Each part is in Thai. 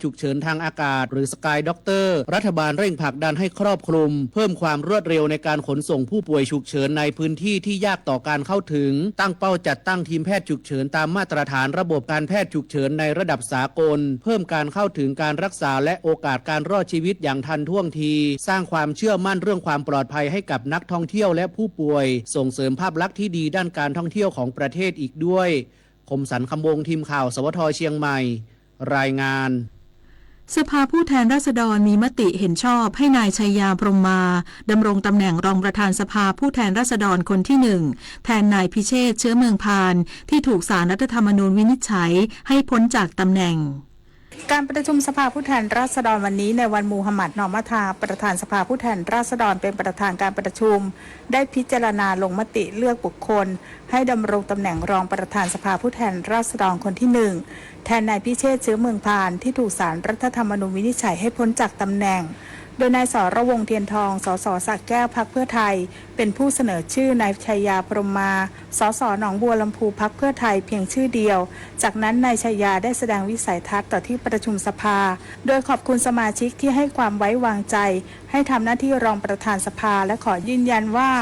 ฉุกเฉินทางอากาศหรือสกายด็อกเตอร์รัฐบาลเร่งผลักดันให้ครอบคลุมเพิ่มความรวดเร็วในการขนส่งผู้ป่วยฉุกเฉินในพื้นที่ที่ยากต่อการเข้าถึงตั้งเป้าจัดตั้งทีมแพทย์ฉุกเฉินตามมาตรฐานระบบการแพทย์ฉุกเฉินในระดับสากลเพิ่มการเข้าถึงการรักษาและโอกาสการรอดชีวิตอย่างทันท่วงทีสร้างความเชื่อมั่นเรื่องความปลอดภัยให้กับนักท่องเที่ยวและผู้ป่วยส่งเสริมภาพลักษณ์ที่ดีด้านการท่องเที่ยวของประเทศอีกด้วยคมสันต์คำวงทีมข่าวสวท.เชียงใหม่รายงานสภาผู้แทนราษฎรมีมติเห็นชอบให้นายชัยยาพรหมมาดำรงตำแหน่งรองประธานสภาผู้แทนราษฎรคนที่1แทนนายพิเชษฐ์เชื้อเมืองพานที่ถูกศาลรัฐธรรมนูญวินิจฉัยให้พ้นจากตำแหน่งการประชุมสภาผู้แทนราษฎรวันนี้ในวันมูฮัมหมัดนอมัทาประธานสภาผู้แทนราษฎรเป็นประธานการประชุมได้พิจารณาลงมติเลือกบุคคลให้ดำรงตำแหน่งรองประธานสภาผู้แทนราษฎรคนที่1แทนนายพิเชษฐ์เชื้อเมืองพานที่ถูกศาลรัฐธรรมนูญวินิจฉัยให้พ้นจากตำแหน่งโดยนายสรวงศ์เทียนทองสสสระแก้วพรรคเพื่อไทยเป็นผู้เสนอชื่อนายชัยยาพรหมมาสสหนองบัวลำพูพรรคเพื่อไทยเพียงชื่อเดียวจากนั้นนายชัยยาได้แสดงวิสัยทัศน์ต่อที่ประชุมสภาโดยขอบคุณสมาชิกที่ให้ความไว้วางใจให้ทำหน้าที่รองประธานสภาและขอยืนยันว่า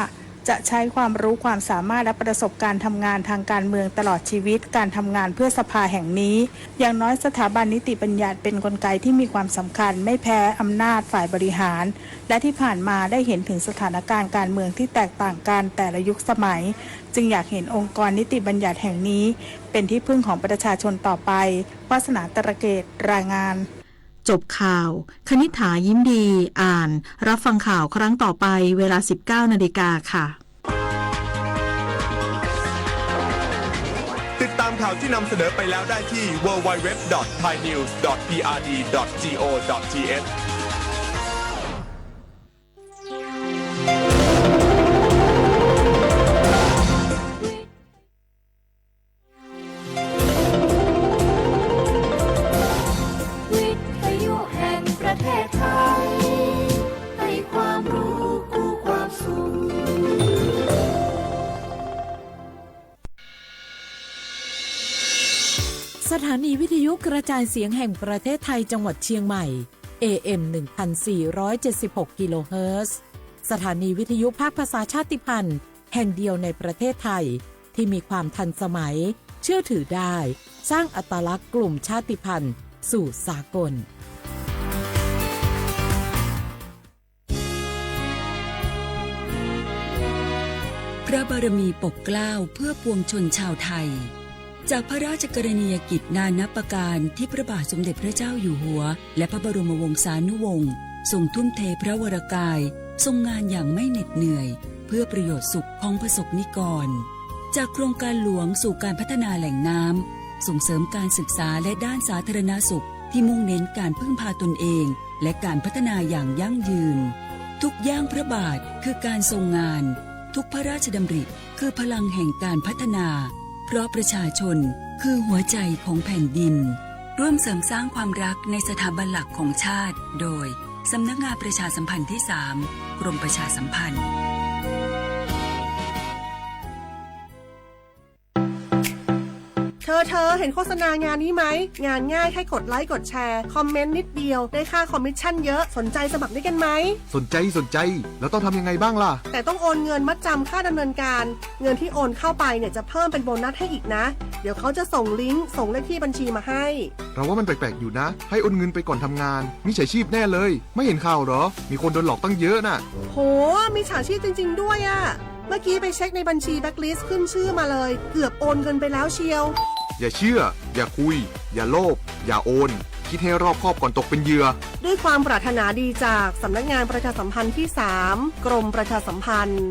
จะใช้ความรู้ความสามารถและประสบการณ์ทำงานทางการเมืองตลอดชีวิตการทำงานเพื่อสภาแห่งนี้อย่างน้อยสถาบันนิติบัญญัติเป็นกลไกที่มีความสำคัญไม่แพ้อำนาจฝ่ายบริหารและที่ผ่านมาได้เห็นถึงสถานการณ์การเมืองที่แตกต่างกันแต่ละยุคสมัยจึงอยากเห็นองค์กรนิติบัญญัติแห่งนี้เป็นที่พึ่งของประชาชนต่อไปวาสนาตระเกตรายงานจบข่าวคณิษฐายิ้มดีอ่านรับฟังข่าวครั้งต่อไปเวลา 19 นาฬิกาค่ะติดตามข่าวที่นำเสนอไปแล้วได้ที่ www.thainews.prd.go.thสถานีวิทยุกระจายเสียงแห่งประเทศไทยจังหวัดเชียงใหม่ AM 1476 กิโลเฮิรตซ์สถานีวิทยุภาคภาษาชาติพันธุ์แห่งเดียวในประเทศไทยที่มีความทันสมัยเชื่อถือได้สร้างอัตลักษณ์กลุ่มชาติพันธุ์สู่สากลพระบารมีปกเกล้าเพื่อปวงชนชาวไทยจากพระราชกรณียกิจนานับประการที่พระบาทสมเด็จพระเจ้าอยู่หัวและพระบรมวงศานุวงศ์ทรงทุ่มเทพระวรกายทรงงานอย่างไม่เหน็ดเหนื่อยเพื่อประโยชน์สุขของประสบนิกรจากโครงการหลวงสู่การพัฒนาแหล่งน้ำส่งเสริมการศึกษาและด้านสาธารณสุขที่มุ่งเน้นการพึ่งพาตนเองและการพัฒนาอย่างยั่งยืนทุกย่างพระบาทคือการทรงงานทุกพระราชดำริคือพลังแห่งการพัฒนาเพราะประชาชนคือหัวใจของแผ่นดินร่วมเสริมสร้างความรักในสถาบันหลักของชาติโดยสำนักงานประชาสัมพันธ์ที่ 3 กรมประชาสัมพันธ์เธอเห็นโฆษณางานนี้ไหมงานง่ายแค่กดไลค์กดแชร์คอมเมนต์นิดเดียวได้ค่าคอมมิชชั่นเยอะสนใจสมัครด้วยกันไหมสนใจแล้วต้องทำยังไงบ้างล่ะแต่ต้องโอนเงินมัดจำค่าดำเนินการเงินที่โอนเข้าไปเนี่ยจะเพิ่มเป็นโบนัสให้อีกนะเดี๋ยวเขาจะส่งลิงก์ส่งเลขที่บัญชีมาให้เราว่ามันแปลกๆอยู่นะให้โอนเงินไปก่อนทำงานมิจฉาชีพแน่เลยไม่เห็นข่าวหรอมีคนโดนหลอกตั้งเยอะน่ะโหมิจฉาชีพจริงๆด้วยอะเมื่อกี้ไปเช็คในบัญชีแบ็คลิสต์ขึ้นชื่อมาเลยเกือบโอนเงินไปแล้วเชียวอย่าเชื่ออย่าคุยอย่าโลภอย่าโอนคิดให้รอบคอบก่อนตกเป็นเหยื่อด้วยความปรารถนาดีจากสำนักงานประชาสัมพันธ์ที่ 3 กรมประชาสัมพันธ์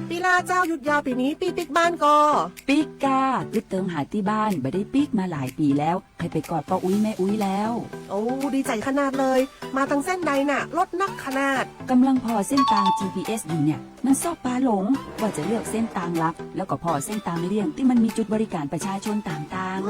ปีลาเจ้าหยุดยาวปีนี้ปีปิ๊กบ้านก็ปิกการีบเติมหาที่บ้านไม่ได้ปิกมาหลายปีแล้วให้ไปกอดป้าอุ้ยแม่อุ้ยแล้วโอ้ดีใจขนาดเลยมาทางเส้นใดน่ะรถนักขนาดกำลังพอเส้นทาง GPS อยู่เนี่ยมันซอกปลาหลงว่าจะเลือกเส้นทางลับแล้วก็พอเส้นทางเลี่ยงที่มันมีจุดบริการประชาชนต่าง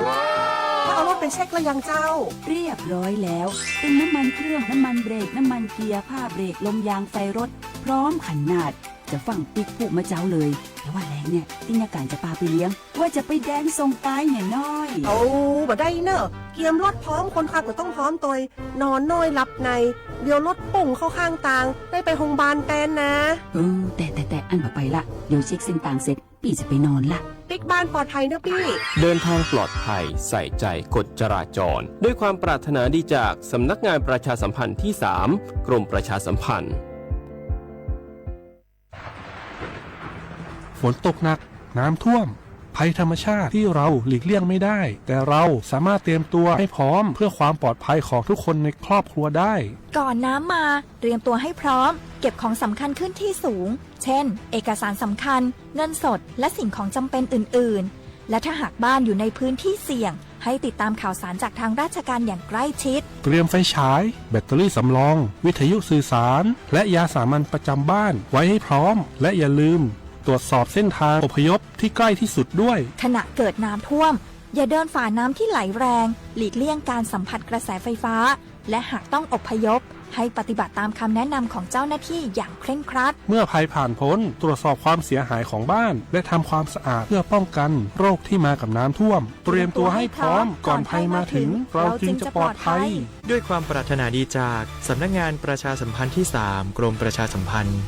ๆถ้าเอารถไปเช็คแล้วยังเจ้าเรียบร้อยแล้วเติมน้ำมันเครื่องน้ำมันเบรกน้ำมันเกียร์ผ้าเบรกลมยางไฟรถพร้อมขนาด จะฟังปิ๊กผูกมาเจ้าเลยแต่ว่าแรงเนี่ยที่นาการจะพาไปเลี้ยงว่าจะไปแดนส่งไปเนี่ยน้อย เอาบ่ได้เนอะเกียมรถพร้อมคนขับก็ต้องพร้อมตัวนอนน้อยหลับในเดี๋ยวรถปุ่งเข้าข้างทางได้ไปโรงพยาบาลแตนนะ แต่อันมาไปละเดี๋ยวเช็คเส้นต่างเสร็จพี่จะไปนอนละ ติ๊กบ้านปลอดภัยนะพี่ เดินทางปลอดภัยใส่ใจกฎจราจรด้วยความปรารถนาดีจากสำนักงานประชาสัมพันธ์ที่ 3 กรมประชาสัมพันธ์ ฝนตกหนักน้ำท่วมภัยธรรมชาติที่เราหลีกเลี่ยงไม่ได้แต่เราสามารถเตรียมตัวให้พร้อมเพื่อความปลอดภัยของทุกคนในครอบครัวได้ ก่อนน้ำมาเตรียมตัวให้พร้อมเก็บของสำคัญขึ้นที่สูงเช่นเอกสารสำคัญเงินสดและสิ่งของจำเป็นอื่นๆและถ้าหากบ้านอยู่ในพื้นที่เสี่ยงให้ติดตามข่าวสารจากทางราชการอย่างใกล้ชิดเตรียมไฟฉายแบตเตอรี่สำรองวิทยุสื่อสารและยาสามัญประจำบ้านไว้ให้พร้อมและอย่าลืมตรวจสอบเส้นทางอพยพที่ใกล้ที่สุดด้วยขณะเกิดน้ำท่วมอย่าเดินฝ่าน้ำที่ไหลแรงหลีกเลี่ยงการสัมผัสกระแสไฟฟ้าและหากต้องอพยพให้ปฏิบัติตามคำแนะนำของเจ้าหน้าที่อย่างเคร่งครัดเมื่อภัยผ่านพ้นตรวจสอบความเสียหายของบ้านและทำความสะอาดเพื่อป้องกันโรคที่มากับน้ำท่วมเตรียมตัวให้พร้อมก่อนภัยมาถึงเราจึงจะปลอดภัยด้วยความปรารถนาดีจากสำนักงานประชาสัมพันธ์ที่ 3 กรมประชาสัมพันธ์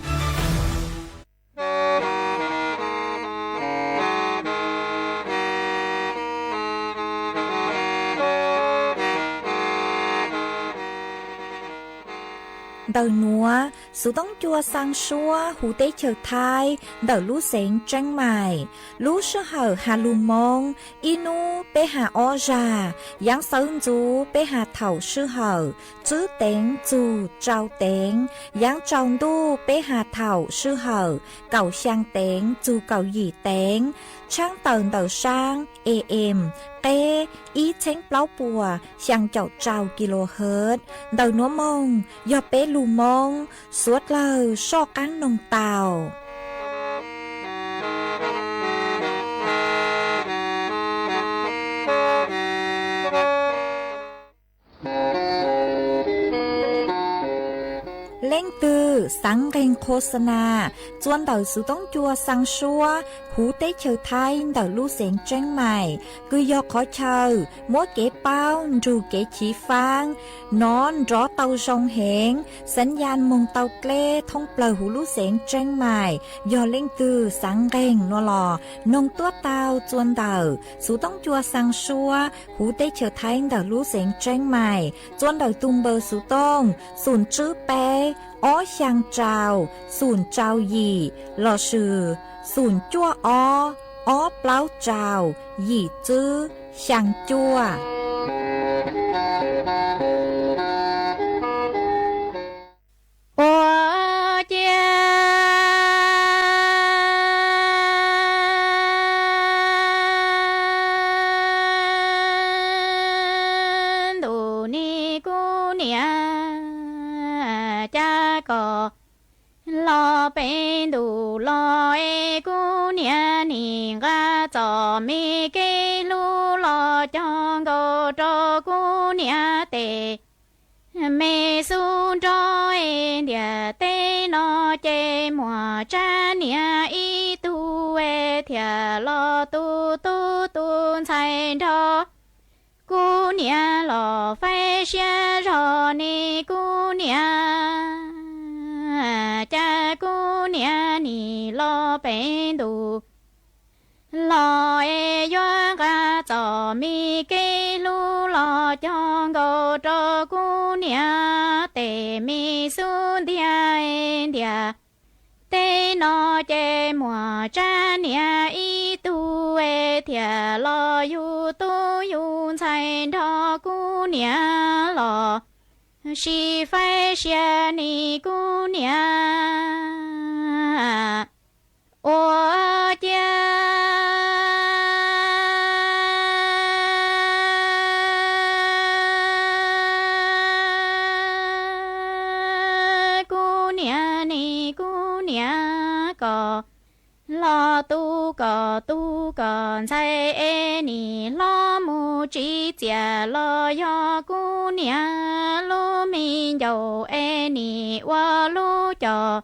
Đầu núa, sự tống chua sang xua, hủ tế chờ thai, đầu lũ xén trăng mài, lũ sư hở hà lù mông, inu bê hà o già, giáng sơn chú bê hà thảo sư hở, chứ tên chú trao tên, giáng trọng đu bê hà thảo sư hở, cầu sang tên chú cầu dì tên, trang tờn đầu sang, AM, tê, ý chánh pláu bùa, sang chậu trao kHz, đầu núa mông, do bê lù mông, suốt lờ so cán nông tàu. Lên từ sáng ghen khô sana, chuan đầu sự tống chua sang xua, hú tế chờ thay đầu lưu xén tranh mày, cứ do khó chờ, mỗi kế bao, dù kế chỉ phang, nón rõ tàu rong hẹn, sẵn gian mông tàu klê, thông plờ hú lưu xén tranh mày, do lên từ sáng ghen nó lò, nông tuốt tàu chuan đầu, sự tống chua sang xua, hú tế chờ thay đầu lưu xén tranh mày, chuan đầu tung bờ sự tông, sùn chữ bé, ó sang trào, sùn trào gì, lò sử, sùn chua ó pláu trào, gì chứ, sang chua. Ô chia đồ ni cô nia cha có lo bên đủ lo e cô nia ni ga cho mi cái lu lo cho go cô nia tê mẹ xuống cho em địa tê nó chê mùa cha nia y tu e thia lo tu chạy đó cô nia lo phải xe rồi ni cô nia cha cô nia ni lo bên đủ lo e yo ga cho mi cái lu lo cho go cho cô nia tê mi sun dia en dia tê nó chê mùa cha nia y tu e thia lo yu tu yu chạy đó cô nia lo si phải xe ni cô nia ô cha có lo tu còn sai e ni lo mu chỉ chia lo yo cu nia lu mi dầu e ni wa lu cho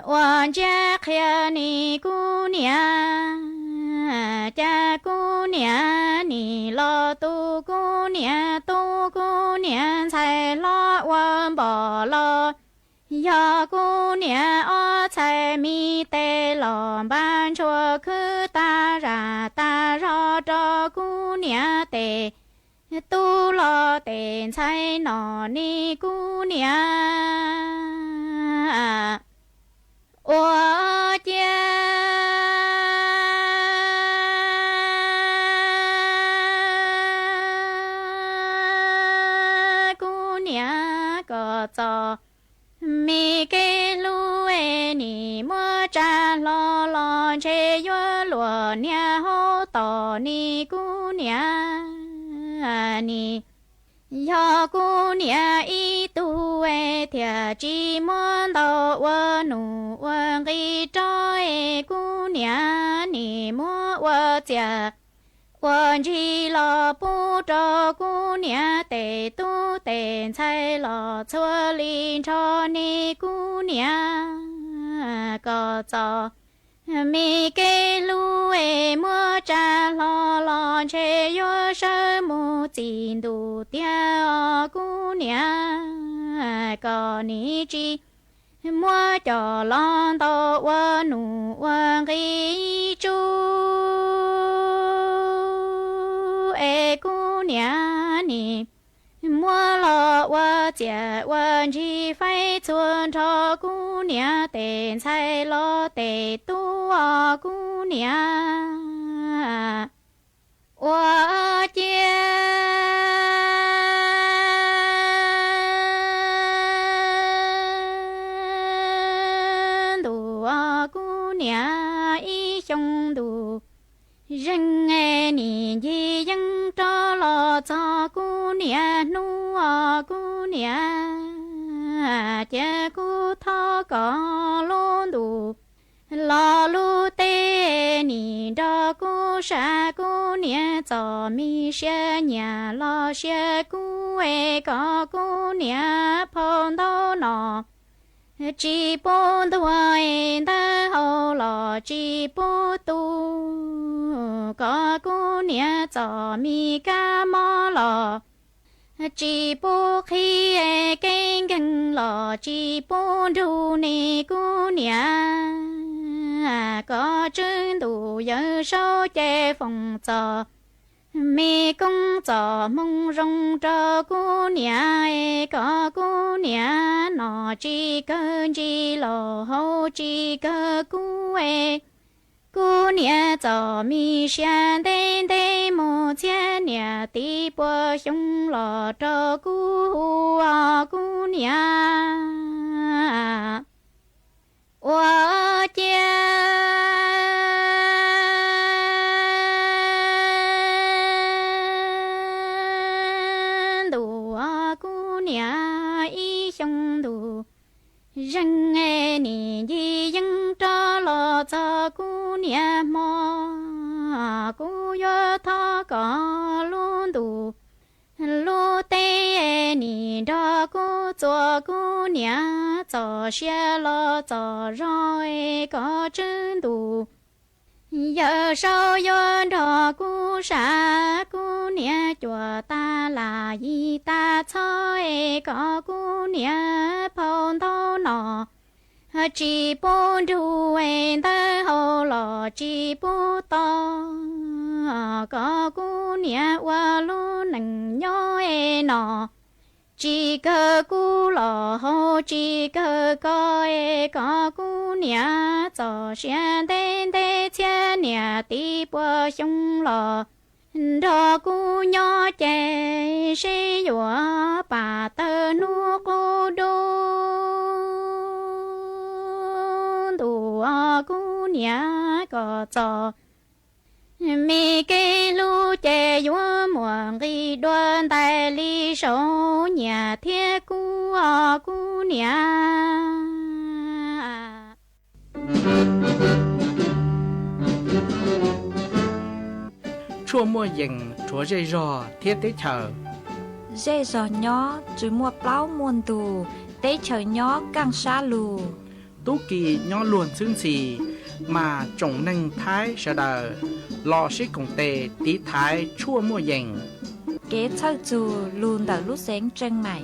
我家看你姑娘，家姑娘你老杜姑娘，杜姑娘才老稳不老，要姑娘我才没得老板出去打扰着姑娘的。杜老的才闹你姑娘，我家姑娘个早，没给路哎你莫站老老这月落年后到你姑娘。你要姑娘一度为天寂寞到我怒问一朝哎姑娘你莫我家我只老不着姑娘得都得才老错林朝你姑娘个早。没给路哎，莫站老老却有什么进度掉姑娘，告你知莫叫浪到我怒问一株哎姑娘你。莫老我家问起非村朝姑娘等才老得多姑娘，我家多姑娘一胸多。人哎，年纪应着老早姑娘，奴姑娘，结果他刚落路，老路的你这姑山姑娘早没些年老些姑哎个姑娘碰到那。只不多的后老只不多，个姑娘早没感冒了，只不黑跟了，只不住你姑娘，个真都有手在风着。没工作梦中着姑娘哎，个姑娘那几个几老后几个姑哎，姑娘早没想的目前年的不凶了着姑姑娘，我家。人哎，年纪应着老早姑娘嘛，姑月他个路途，路得你这个做姑娘，早些了早让哎个真多。有时候有着姑山姑娘脚大拉一大草哎个姑娘碰到那只不住哎的后老只不到个姑娘我路能有哎那几个姑老后几个高哎个姑娘早先的前年的不凶了，这姑娘在谁有把的路过中，多姑娘个早。每个路在我们一段代理手年天姑姑娘。chua mua dừng chúa dây rò thiết tế chờ dây rò nhó chú mua plau muôn tù tế chờ nhó càng xa lù tú kỳ nhỏ luôn xương xì mà trồng nâng thái sợ đờ lò xích cùng tề tí thái chua mua dành kế thơ chù luôn đỡ lúc sáng chân mày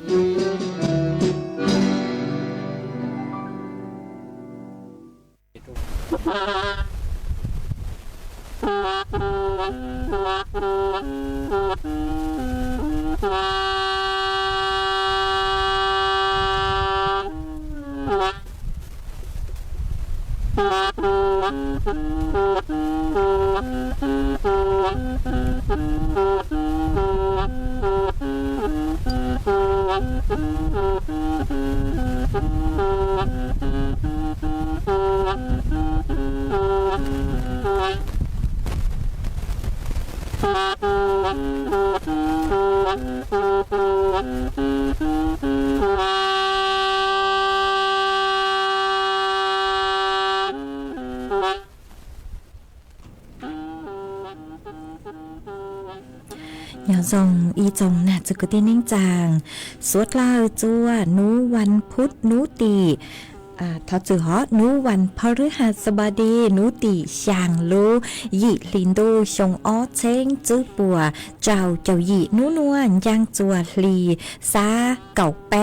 nhà dòng y dòngน่ะจะก็ที่นิ่งจางสวดเล่าจัวนูวันพุธนูตีทอจือฮอนูวันพฤหัสบดีนูตีช่างลูยิลินดูชงอ้อเช้งจื้อปัวเจ้ายินูนวลย่างจัวลีซาเก่าไป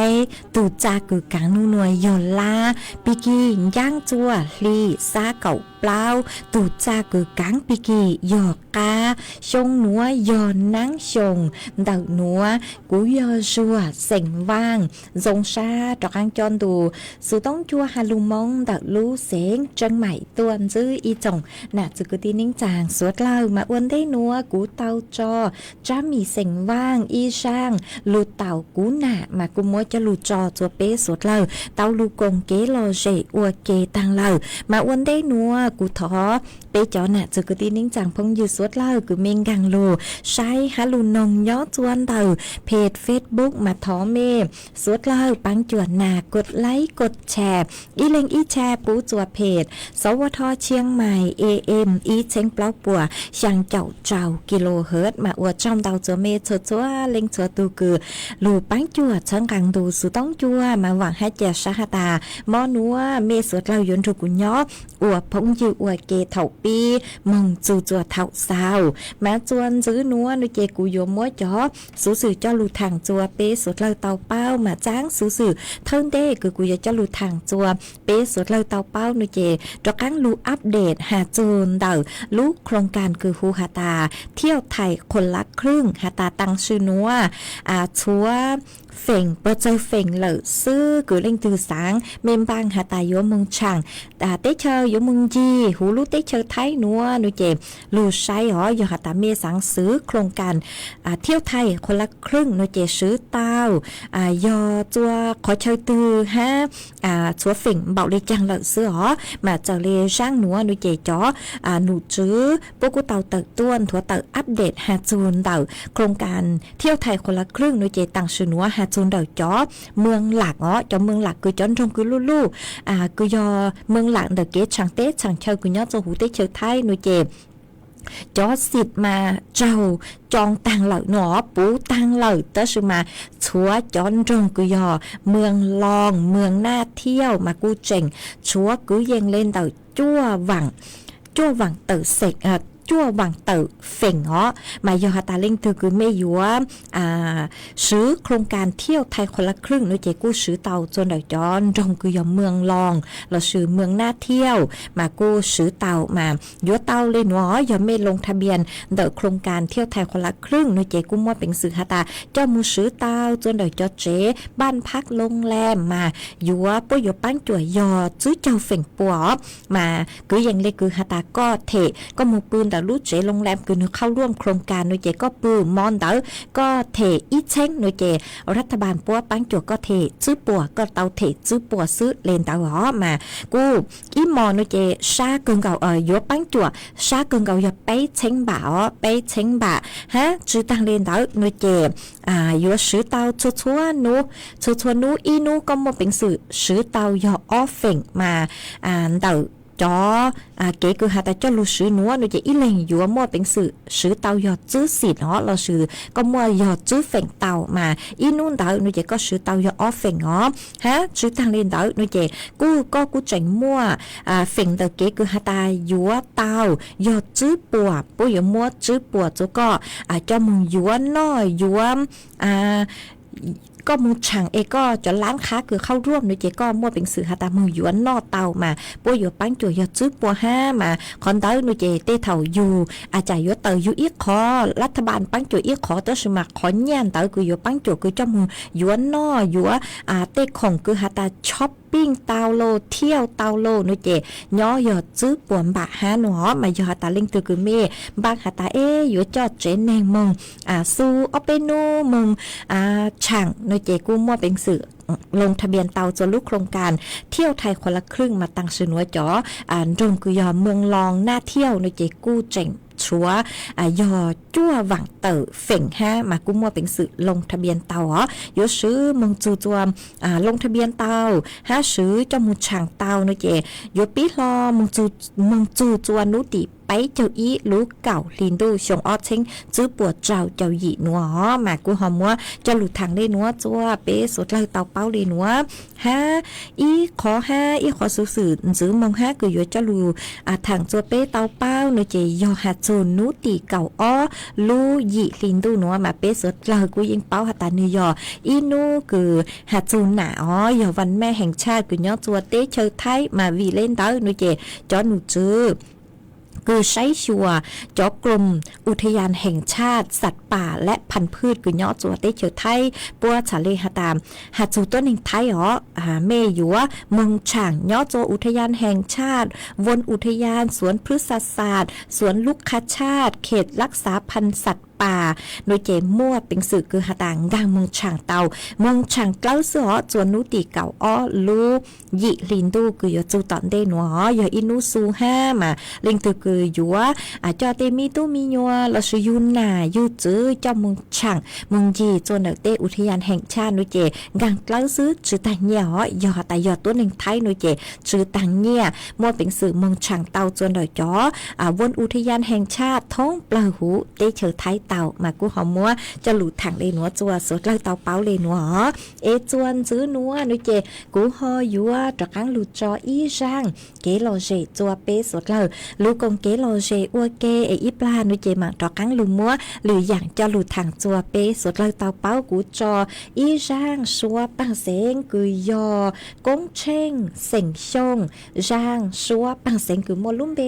ตูจากึกางนูนวลยอนลาปิกีย่างจัวลีซาเก่าเปล่าตูจากึกางปิกียอกกาชงนัวยอนนั่งชงเดานัวกูยอชัวเส็งว่างจงชาดอกอังจอนดูสุต้องจัวฮาลูมงดักลูเสงจังใหม่ตัวนซื้ออีจงน่ะจะกตีนิ่งจางสวดเล่ามาอ้วนได้นัวกูเตาจอจ้ามีเส็งว่างอีช่างลูเต่ากูหน่ะมากูมัวจะลูจอจัวเป้สวดเล่าเตาลูกงเกโลเจอัวเกตังเล่ามาอ้วนได้นัวกูท้อเป้จอน่ะจะกตีนิ่งจางพงยืดสวดเล่ากูเมงกังโลใช้ฮาลูนงย้อจวนเต่าเพจเฟซบุ๊กมาท้อเมสวดเล่าปังจวนหนากดไลค์กดแชร์อีเล็งอีแชร์ปูจัวเพจสวทเชียงใหม่ AM อีเช้งเปล่าปัวช่างเจ้ากิโลเฮิรตซ์มาอวดช่องเตาจัวเมจัวเล็งจัวตูกือลูปังจัวเชิงกังดูสุต้องจัวมาหวังให้เจชะฮตามอนัวเมสวดเล่ายุนทุกุญยออวดพงยืออวดเกเถาปีมงจูจัวเถาสาวมาจวนซื้อนัวนุเจกูโยมัวจอสูสื่อเจ้าลูทางจัวเปสวดเล่าเตาเป้ามาจ้างสูสื่อเทิงเด้คือกูจะเจ้าลูทางจัวเปสวดเล่าเตาเป้านุเจดอกกังลูอัปเดตหาจูนเดาลูกโครงการคือฮูฮาตาเที่ยวไทยคนละครึ่งฮาตาตังชื่อนัวชัวเฝ่งเปิดใจเฝ่งเหล่าซื้อกือเล่งตือสางเมมบังหาตายโยมงช่างเตเชอโยมงจีหูลูเตเชอไทยนัวนุเจลูใช้หอยหาตาเมสังซื้อโครงการเที่ยวไทยคนละครึ่งนุเจซื้อเต้ายอจัวขอเชอตือฮะชัวเฝ่งเบาเลยจังเหล่าซื้อหอมาเจเลช่างนัวนุเจจ๋อหนูจื้อพวกกูเต่าเติร์ต้วนถั่วเติร์อัปเดตหาจูนเต่าโครงการเที่ยวไทยคนละครึ่งนุเจตังชื่อนัวหาจูนเดาจ๋อเมืองหลักจอเมืองหลักคือจอนทงคือลู่คือยอเมืองหลักเดเกตช่างเต้ช่างเชอคือยอจะหูเต้เชอไทยนุเจจอสิทธิ์มาเจ้าจองตังเหล่าหนอปูตังเหล่าเตชมาชัวจอนจงกุยอเมืองลองเมืองน่าเที่ยวมากูเจงชัวกุเยงเล่นเต่าจั่วหวังเต๋อเสกจั่วหวังเต๋อเฝ่งมายอฮาตาเล่งเธอคือไม่ยัวซื้อโครงการเที่ยวไทยคนละครึ่งนุเจกู้ซื้อเตาจนเดาจอนจงคือยอเมืองลองเราซื้อเมืองน่าเที่ยวมากู้ซื้อเตามายัวเตาเลยหนอยอไม่ลงทะเบียนเดาโครงการเที่ยวไทยคนละครึ่งนุเจกู้มั่วเป็นสื่อฮาตาเจ้ามูซื้อเตาจนเดาจอเจบ้านพักโรงแรมมายัวปุ้ยปั้งจั่วยอซื้อเจ้าเฝ่งปัวมาคือยังเล็กคือฮาตาก็เทก็มูปืนลูกเจโรงแรมคือเข้าร่วมโครงการนุเจก็ปื้มอนเต๋อก็เทอีเช้งนุเจรัฐบาลปัวปังจั่วก็เทซื้อปัวก็เตาเทซื้อปัวซื้อเลนเต๋อมากูอีมอนุเจชาเกิงเก่ายัวปังจั่วชาเกิงเก่าอย่าไปเช้งบ่าฮะซื้อตังเลนเต๋อนุเจยัวซื้อเตาชัวนูอีนูก็มาเป็นสื่อซื้อเตาอย่าออฟเฟงมาเต๋อ จอเก๋คือหาแต่เจ้าลูซื้อนัวหนูจะอีเหล่งอยู่มั่วเป็นสื่อซื้อเตาหยอดจื้อสิเนาะเราซื้อก็มั่วหยอดจื้อเฝ่งเตามาอีนู่นเตาหนูจะก็ซื้อเตาหยอดออฟเฝ่งเนาะฮะซื้อทางเล่นเตาหนูจะกูเจ๋งมั่วเฝ่งเตาเก๋คือหาตายัวเตาหยอดจื้อปัวปุ้ยมั่วจื้อปัวจุก็เจ้ามึงยัวน้อยยัวก็มูช่างก็จะร้านค้าคือเข้าร่วมในเจก็มั่วเป็นสื่อหาตามือหยวนนอเตามาปัวหยวนปังจั่วยจื้อปัวห้ามาคอนเตอร์ในเจเตเถาอยู่อาจารย์ยศเตออยู่อีกขอรัฐบาลปังจั่วอีกขอตัวสมัครขอนแย่นเตอคือหยวนปังจั่วคือเจ้ามือหยวนนอหยวนเตของคือหาตาช็อปปิ้งเตาโลเที่ยวเตาโลในเจย่อหยอดจื้อปวนบะหาหนอมาหยอดตาเล่งตัวคือเมบางหาตาหยวนจอดเจนแนงมึงซูเอาไปนูมึงช่างในเจกูมั่วเป็นสื่อลงทะเบียนเตาจนลูกโครงการเที่ยวไทยคนละครึ่งมาตั้งชื่อนัวจ๋อโรงกุยอเมืองรองหน้าเที่ยวในเจกู้เจ๋งชัวยอจั่วหวังเต๋อเฝ่งห้ามากุ้มมัวเป็นสื่อลงทะเบียนเตาอ๋อยซื้อมึงจูจวมลงทะเบียนเตาห้าซื้อจมูกช่างเตาเนเจยปีรอมึงจูจวนนุติไปเจ้าอีรู้เก่าลินดูชงออดเชงจื้อปวดเจ้าหยีนัวมากูหอมว่าจะหลุดทางได้นัวจัวเป๊ะสุดเลยเตาเป้าเลยนัวห้าอีขอสื่อซื้อมองห้าคืออยู่จะรู้ทางจัวเป๊ะเตาเป้าเนเจยอหัดจูนุติเก่าอ้อรู้หยีลินดูนัวมาเป๊ะสุดเลยกูยิงเป้าหัตาเนยออีนูคือหัดจูหนาอ๋อยอวันแม่แห่งชาติคือยอจัวเต้เชยไทยมาวีเล่นเตาเนเจจอหนูจื้อคือใช้ชัวจอกรมอุทยานแห่งชาติสัตว์ป่าและพันธุ์พืชกุญยอจัวเตเฉียวไทยปัวฉาเลหตามหาจูต้นหนึ่งไทยเมยัวเมืองฉางยอจัวอุทยานแห่งชาติวนอุทยานสวนพฤกษศาสตร์สวนลูกคชาติเขตรักษาพันธุ์สัตว์ป่าโดยเจมั่วเป็นสื่อคือหาต่างกางเมืองฉางเตาเมืองฉางเก้าเสือจวนนุติเก่าอ้อลูยิลินดูคือยจูตอนเดนัวยอินูซูห้ามาลิงตือคือยัวจอเตมีตู้มียัวเราชื่อยุนนายูจื้อเจ้าเมืองฉางเมืองยีจวนเตอุทยานแห่งชาติโดยเจกางเก้าซื้อจื้อต่างเหี่ยยอแต่ยอตัวหนึ่งไทยโดยเจจื้อต่างเหี่ยมั่วเป็นสื่อเมืองฉางเตาจวนโดยจ๋อวนอุทยานแห่งชาติท้องปลาหูเตเฉอไทยเต่ามากูหอมมัวจะหลุดถังเลยหนัวจัวสดเลยเตาเป้าเลยหนัวจวนซื้อนัวนุเจกูฮอยัวตะกังหลุดจออีร่างเกโลเจจัวเปสดเลยลูกกงเกโลเจอัวเกอีปลานุเจมาตะกังลุมัวหรืออย่างจะหลุดถังจัวเปสดเลยเตาเป้ากูจออีร่างชัวปังเสงกุยยอกงเช่งเส็งชงร่างชัวปังเสงกุมอลุ่มเบ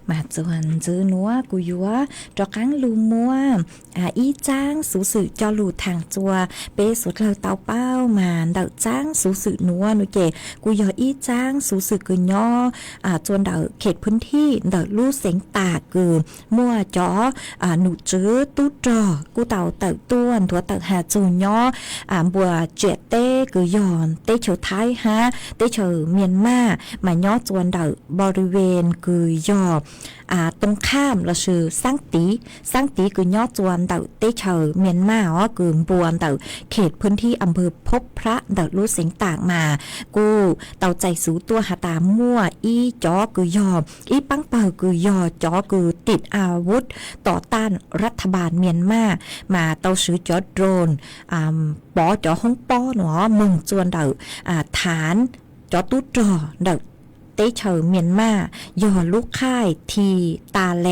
mà chuẩn giữ núa của dúa cho cắn lù mua y trang số sự cho lù thẳng chùa bê số lời tàu bao mà đậu trang số sự núa nuôi chè của dúa y trang số sự cứ nhỏ chuẩn đậuเขตพื้นที่đậu lưu sánh tà cứ mua chó nụ chứa tú trò của tàu tự tuôn thua tự hà chù nhỏ bùa chuyện tê cứ giòn tê chiều thái ha tê chiều miền ma mà nhỏ chuẩn đậu บริเวณคือย่อตรงข้ามเราชื่อสังตีคือย่อจวนเต่าเตเฉอเมียนมาอ๋อกืนบวนเต่าเขตพื้นที่อำเภอพบพระเต่ารู้เสียงต่างมากูเต่าใจสูตัวหาตามั่วอีจ๋อคือย่ออีปังเป่าคือย่อจ๋อคือติดอาวุธต่อต้านรัฐบาลเมียนมาเต่าซื้อจ๋อโดรนปอจ๋อห้องปอหนอมึงจวนเต่าฐานจ๋อตู้จอเต่าเตเฉอเมียนมาย่อลูกค่ายทีตาแล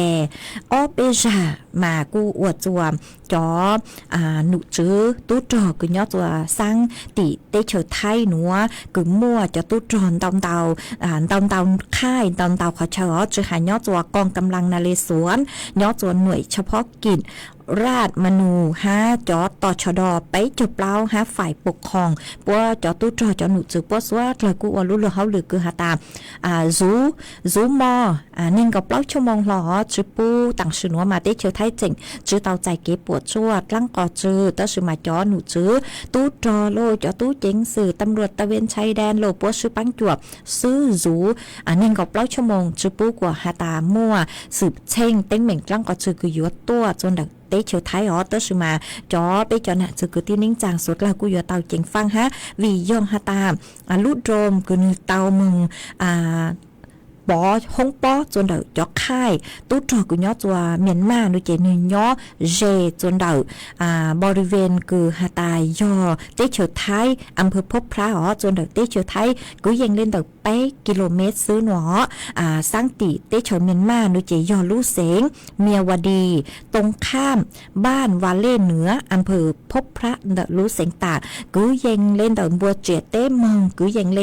อ้อเปจามากูอวดจวมจอหนุจื้อตู้จอคือย่อตัวสังติเตเฉอไทยหนัวคือมั่วจะตู้จอนตอนเตาค่ายตอนเตาเขาเฉอจื้อหาย่อตัวกองกำลังนาเลสวนย่อตัวหน่วยเฉพาะกิจราชมนูฮะจอตชดไปจบเล่าฮะฝ่ายปกครองปัวจอตู้จอจอหนุจื้อปัวสวดเลยกูว่ารู้เลยเขาหรือคือหาตามซูมอนิ่งกับเล่าชั่วโมงหล่อจื้อปูต่างชื่อหนัวมาเตเฉอไทยเจ๋งจื้อเตาใจเก็บปวดชั่วร่างก่อจื้อแต่ชื่อมาจอหนุจื้อตู้จอโลจอตู้เจ๋งสื่อตำรวจตะเวนชายแดนโลปัวชื่อปังจวบซื้อซูนิ่งกับเล่าชั่วโมงจื้อปูกว่าหาตามั่วสืบเช่งเต็งเหม่งร่างก่อจื้อคือยัวตัวจนดักเตเชียวไทยอ๋อเตอร์ชื่อมาจอไปจอน่ะจือคือที่นิ่งจางสุดแล้วกูอยู่เตาเจ๋งฟังฮะวีย่องฮาตามลูดโรมคือเตามึงบอห้องป้อจนเดาจอกค่ายตู้จอกุย่อจัวเมียนมาดูเจนึงย่อเจจนเดาบริเวณคือหาตายย่อเตเชียวไทยอำเภอพบพระอ๋อจนเดาเตเชียวไทยกูยังเล่นเดาไปกิโลเมตรซื้อหนอสังติเตเชียวเมียนมาดูเจย่อลู่เสงเมียวดีตรงข้ามบ้านวาเล่เหนืออำเภอพบพระเดาลู่เสงตากูยังเล่นเดาบัวเจเต้มองกูยังเล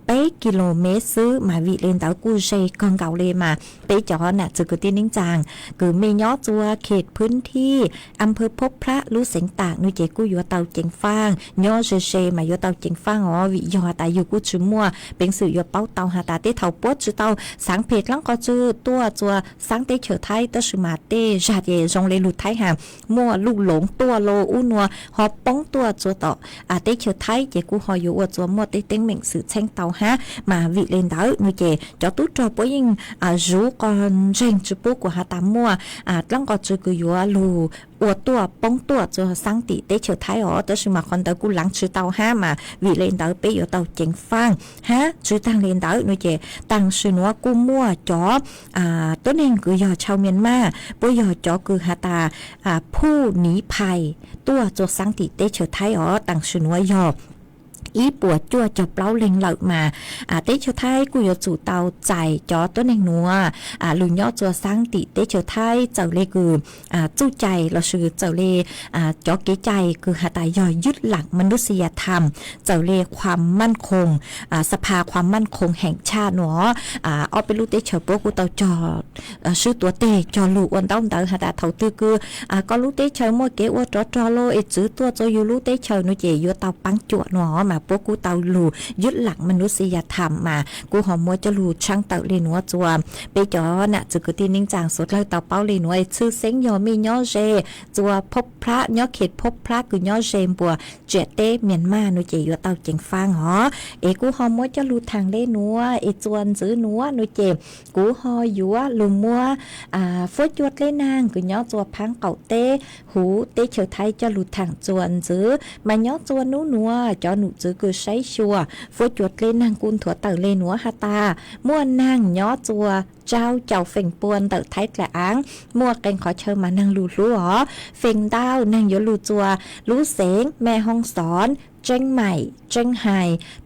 ไปกิโลเมตรซื้อมาวิเล่นเดากูเชกองเก่าเลยมาไปจอน่ะจือกุตีนิ่งจางคือเมยอจัวเขตพื้นที่อำเภอพบพระรู้เสียงต่างนุเจกูอยู่เตาเจงฟางยอเชมาอยู่เตาเจงฟางอ๋อวิยอตาอยู่กูชื่อมัวเป็นสื่ออยู่เป้าเตาหาตาเตเถาปวดชื่อเตาสังเพจลังก็จื้อตัวจัวสังเตเฉอไทยตะชื่อมาเตจาเยจงเลยหลุดไทยหามมัวลูกหลงตัวโลอุนัวหอบป้องตัวจัวต่อเตเฉอไทยเจกูหออยู่อวดจัวมัวเตเต็งเหม่งสื่อแช่งเตาฮะมาวิเลนเตานุเจจอตู้จอปยิงรู้ก่อนเร่งจุปุกว่าหาตามมัวตั้งก็จือกูอยู่ลูอวดตัวป้องตัวจะสังติเตเฉอไทยอ๋อแต่ชื่อมาคนเตอกูหลังชื่อเตาห้ามาวิเลนเตอไปอยู่เตาเจ๋งฟังฮะชื่อตั้งเลนเตอนุเจตั้งชื่อนัวกูมัวจอตัวเองกูยอชาวเมียนมาปุยอจอกูหาตาผู้หนีภัยตัวจะสังติเตเฉอไทยอ๋อตั้งชื่อนัวยออีปวดจั่วจบเล้าเล็งเหล่ามาเตเชียวไทยกูอยู่จู่เตาใจจอตัวเองนัวลุนย่อจัวสังติเตเชียวไทยเจ้าเลคือจู้ใจเราชื่อเจ้าเลจอเก๋ใจคือหาตายย่อยยึดหลักมนุษยธรรมเจ้าเลความมั่นคงสภาความมั่นคงแห่งชาติเนาะเอาไปรู้เตเชียวพวกกูเตาจอชื่อตัวเตจอลูอ้วนเต้าเตาหาตาเท่าตื้อคือก็รู้เตเชียวมัวเก๋ว่าจอโลเอจื้อตัวจอยู่รู้เตเชียวนุเจอยู่เตาปังจั่วเนาะมาพวกกูเตาลูยึดหลักมนุษยธรรมมากูหอมมัวจะลูช่างเตาเลนัวจัวไปจอน่ะจือตีนิ่งจางสดแล้วเตาเป้าเลนัวชื่อเซ็งยอมีย่อเจจัวพบพระย่อเขตพบพระคือย่อเจมบัวเจเต้เมียนมานุเจอยู่เตาเจ๋งฟังหอกูหอมมัวจะลูทางเลนัวจวนซื้อนัวนุเจกูหอยัวลุมมัวฟดยวดเลนางคือย่อจัวพังเก่าเต้หูเต้เฉยไทยจะลูทางจวนซื้อมาย่อจวนนัวจอหนุซื้อคือใช้ชัวฟดจวดเล่นนางกุนถั่วเต่าเลนัวฮาตาม่วนนางย้อจัวเจ้าเจ้าเฟ่งปวนเต่าไทยแกละอ้างมั่วกันขอเชิญมานางลูหรอเฟ่งดาวนางยลูจัวลูเสงแม่ห้องสอนเจ้งใหม่เจ้งไฮ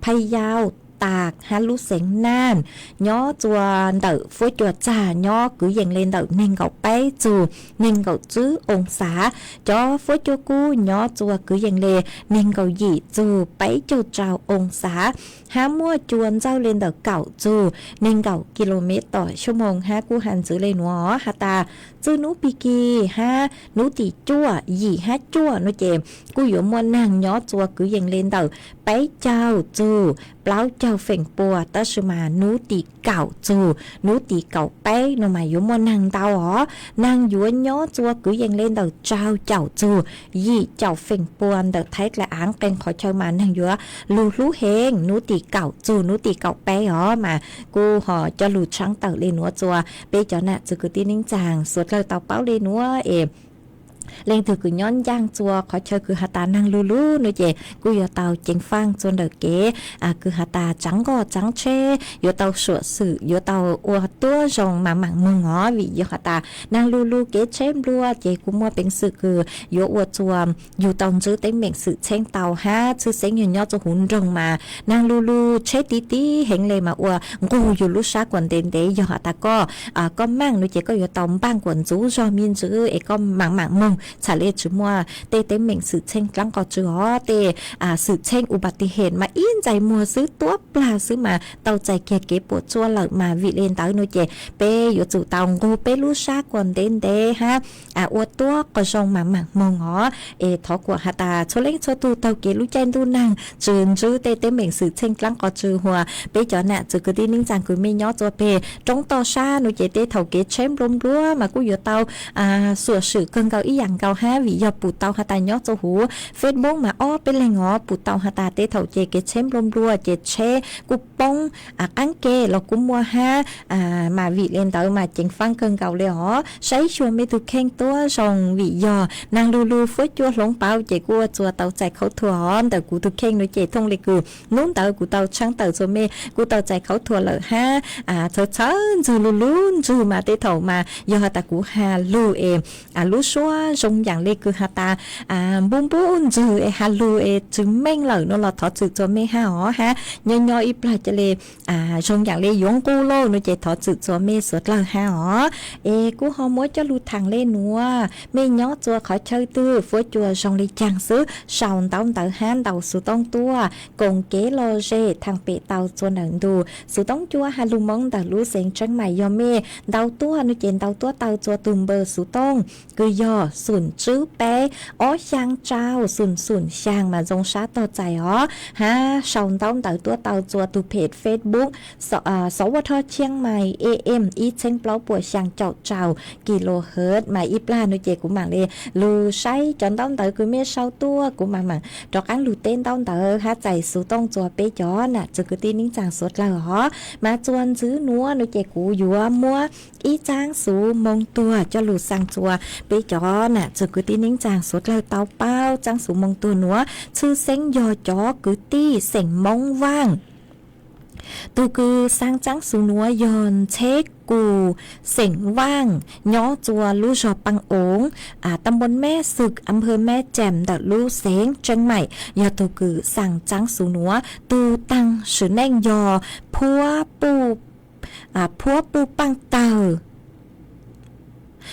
พะเยา tạc ha lú sén nan nhó chùa đậu phối chùa trà nhó cứ dành lên đậu nên gạo bé chù nên gạo chứ ông xã cho phối chùa cú nhó chùa cứ dành lên nên gạo gì chù bé chù trào ông xã ha mua chuồn giao lên đậu cạo chù nên gạo kmต่อชั่วโมงha cú hành giữ lên nó ha ta chư nú piki ha nú tỉ chua gì ha chua nó chèm cú yếu mua nàng nhó chùa cứ dành lên đậu bé chào chù báo chào phèn bùa ta sư mà nú tỉ cạo chù nú tỉ cạo bé nó mà yếu mua nàng tao hó nàng yếu nhó chùa cứ dành lên đậu chào chào chù gì chào phèn bùa đợt thấy là án kênh khỏi chơi mà nàng yếu lù lú hên nú tỉ cạo chù nú tỉ cạo bé hó mà cô họ cho lù trắng tờ lên núa chùa bé cho nè chứ cứ tin nín chàng suốt lời tao báo lên núa em lên từ cứ nhón giang chùa khỏi chơi cứ hạt ta năng lu lu nữa chị cứ giờ tàu chèn phang chôn đợt kế cứ hạt ta trắng gò trắng chê giờ tàu sửa sự giờ tàu ua tua rồng mà mặn mừng ngó vì giờ hạt ta năng lu lu kế chém lua chị cũng mua bánh sự cứ giờ ua chùa giờ tàu giữ tính bánh sự chén tàu ha chứ sáng nhiều nhó cho hùn rồng mà năng lu lu chế tí tí hẹn lên mà ua ngu giờ lu sát quần đền để giờ hạt ta có mang nữa chị có giờ tàu bang quần rú do miên giữ có mặn mừng trả lời chú mua tê tê mình sự tranh lắng có chú hó tê sự tranh u bát tê hẹn mà yên dài mùa xứ tuốt là xứ mà tàu chạy kiệt kế bộ chua lợi mà vị lên tới nuôi chè bê yếu chủ tàu ngô bê lú sát còn đến đê ha u tuốt có sông mà mặn mong ngó thọ của hạt ta cho lên cho tu tàu kế lú chen tu năng trường chú tê tê mình sự tranh lắng có chú hòa bê cho nè chú cứ đi ninh rằng cứ mi nhó cho bê trong to xa nuôi chè tê thầu kế chém rôm rúa mà cứ yếu tàu sửa sự cơn cao ý dạng cao ha vì do phụ tàu hạt ta nhót cho hú Facebook mà bên lên ngõ phụ tàu hạt ta tế thầu chè cái chém rôm rua chè che cục bông cán kê là cũng mua ha mà vị lên tới mà chỉnh phăng cơn cầu lên họ sấy chua mấy tu khen tua rồng vị do nàng lu lu phối chua lóng bao chè cua chua tàu chạy khẩu thừa họ từ cụ tu khen nói chè thông lịch cử nón tàu cụ tàu trắng tàu cho mê cụ tàu chạy khẩu thừa lợi ha thở chớ dù lu lu dù mà tế thầu mà do hạt ta cụ hà lu em lu xóa rong dạng lê cứ hạt ta bún bún dù hà lu chứng minh lời nó là thọ sự cho mê ha họ ha nhoi ít lại cho lê rong dạng lê giống cô lô nó chạy thọ sự cho mê suốt lời ha họ cú họ mới cho lu thằng lên núa mê nhót chùa khỏi chơi tư phối chùa rong lê trang sứ sòng tàu tàu han tàu su tông tua cùng kế lô rê thằng bể tàu cho nặng đù su tông chùa hà lu mong tàu lu sen trắng mày do mê tàu tua nó chạy tàu tua tàu chùa tùm bờ su tông cứ do sùn chứ bé ó sang trao sùn sang mà dòng sát to chạy ó ha sòng tông tàu tua tàu chùa từ page Facebook sáu vật thơ chiang mày AM ít trên blog buổi sang chậu trào kHz mà ít la nó chạy của mạng đi lù say chọn tông tàu cứ mê sau tua của mạng cho cán lù tên tông tàu ha chạy số tông chùa bé chó nè chứ cứ tin những chàng suốt là ó mà chuan giữ núa nó chạy của dùa mua ít trang số mong tua cho lù sang chùa bé chó nè chứ cứ tin những chàng suốt là tàu bao trang số mong tua núa chứ xanh do chó cứ ti sành mong vang tu cứ sang trắng xuống núa giòn chết cù sỉnh vang nhó chùa lú rò băng ốngตำบลแม่สึกอำเภอแม่แจ่มดะลูเสงเชียงใหม่ยอตูกือสั่งจังสูนัวตูตังสือแน่งยอพัวปูปังเตอ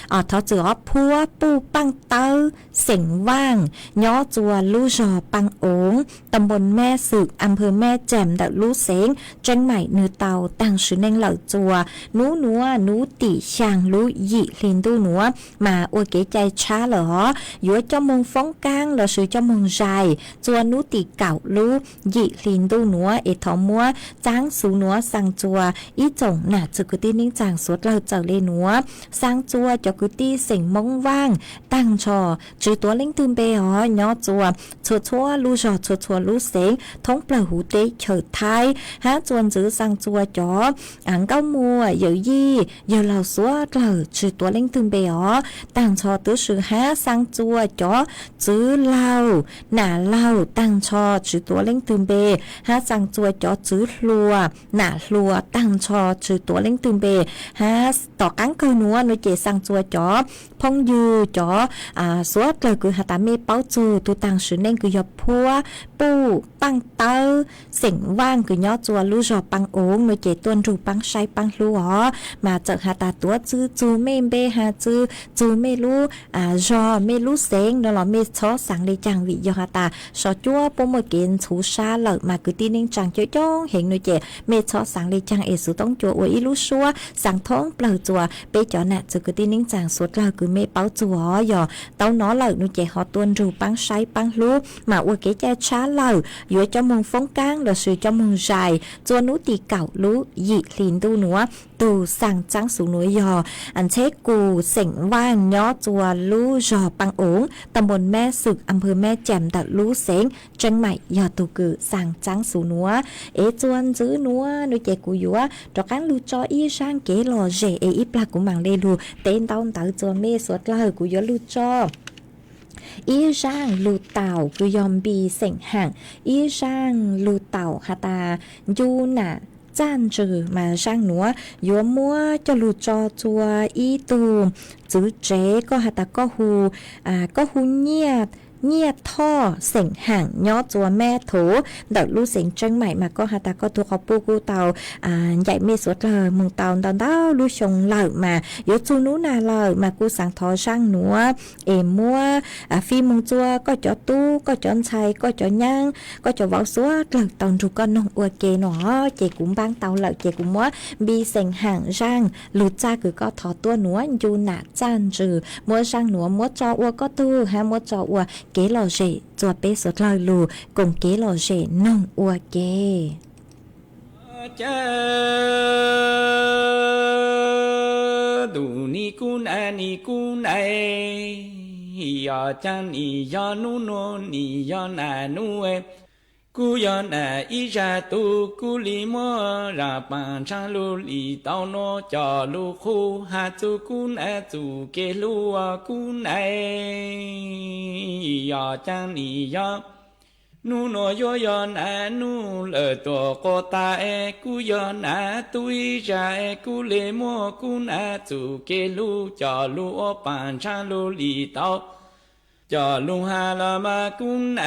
thọ chữa phua pu băng tơ sỉnh vang nhó chùa lú rò băng ống ตำบลแม่สึกอำเภอแม่แจ่มดะลูเสงเชียงใหม่นือเตาตังสือแน่งเหล่าจัวนูนัวนูตีช่างลูหยิลินดูนัวมาอวยเก๋ใจช้าเหรออยู่เจ้ามงฟ้องกลางเราซื้อเจ้ามงใจจัวนูตีเก่าลูหยิลินดูนัวทอมัวจ้างสูนัวสั่งจัวอีจงน่ะจะกุตีนิ่งจางสวดเราเจ้าเลนัวสั่งจัวจะกุตีเสียงมงว่างตั้งชอจือตัวเล่งตื่นเบอ๋อยอจัวชัวลูจอชัวลูเสียงท้องเปล่าหูเตะเฉิดไทยหาจวนจือสั่งจัวจ๋ออ่างเก้ามัวเยอะยี่เยอะเหล่าสัวเราจือตัวเล่งตื่นเบอ๋อตั้งชอตื้อสือหาสั่งจัวจ๋อจือเหล่าหน้าเหล่าตั้งชอจือตัวเล่งตื่นเบหาสั่งจัวจ๋อจือลัวหน้าลัวตั้งชอจือตัวเล่งตื่นเบหาต่อกังเกนัวหนูเจสั่งจัวจ๋อพงยูจ๋อสัว เลยคือหาตาเมเป้าจูตูต่างสือเน่งคือยอพัวปูปังเตอเสียงว่างคือย่อจัวลู่จอปังโองโดยเจตวนรูปังใช้ปังลู่อ๋อมาจากหาตาตัวจื้อจูเมเบหาจื้อจูเมลู่จอเมลู่เสียงเดี๋ยวเราเมชอสังเลยจังวิยอหาตาชอจัวปุ่มเกณฑ์ชูชาเลยมาคือตีนิ่งจังจ้อยจ้องเห็นโดยเจเมชอสังเลยจังเอสุต้องจัวอวยอีลู่ชัวสังท้องเปล่าจัวเปจอน่ะจะคือตีนิ่งจังสุดเลยคือเมเป้าจัวอ๋อเต้าน้อเลยโดยเจหอตวนรูปังใช้ปังลู่มาอวยเกจช้าเลยอยู่จมูกฟงก้างเดี๋ยวสื่อจมูกใจจัวนุตีเก่าลู่หยิลินตูหนัวตูสั่งจังสูงหน่วยยออันเชกูเสียงว่างย่อจัวลู่จอปังโองตำบลแม่สึกอำเภอแม่แจ่มตะลู่เสียงจังใหม่ยอตูกือสั่งจังสูงหนัวจวนจื้อหนัวหน่วยเจกูยัวจอกันลู่จออีช่างเกลอเจอีปลากูมังเลลูเต้นต้นเต๋อจัวเมสวดเลยกูยัวลู่จออีช่างลูเต่าคือยอมบีเสียงห่างอีช่างลูเต่าฮาตายูน่ะจ้านจือมาช่างหนัวยัวมัวจะลูจอจัวอีตูจื้อเจก็ฮาตาก็หูเงียบท่อเสียงห่างย่อจัวแม่โถเดาลู่เสียงจังใหม่มาก็ฮาตาก็ตัวเขาปูกูเตาใหญ่เมสวดเลยมึงเตาตอนเต้าลู่ชงเหล่ามาโยจูนู้นาเลยมากูสั่งทอช่างหนัวมัวฟีมึงจัวก็จอตู้ก็จอนชัยก็จอยั่งก็จอเว้าซัวเลยตอนรูก็นองอวเกหนอเจกุมบางเตาเลยเจกุมมัวบีเสียงห่างช่างลู่จ้าคือก็ถอตัวหนัวยูหนาจ้านจือมัวช่างหนัวมัวจออวก็ตู้ฮะมัวจออวเกลอเจจัวเปสดลอยลูกงเกลอเจน้องอัวเกดูนี่กูนยอจันนี่ยอนูโนนี่ยอนานูกูยอนาอีจาตูกูลีมัวราปังชาลูลีตาวโนจอลูคูหาจูกูนจูเกลูกูนยอจันนี่ยอนูโนยอยอนานูเลตัวโกตากูยอนาตุยจากูเลมัวกูนจูเกลูจอลูปังชาลูลีตาวจอลุงฮาลามากุน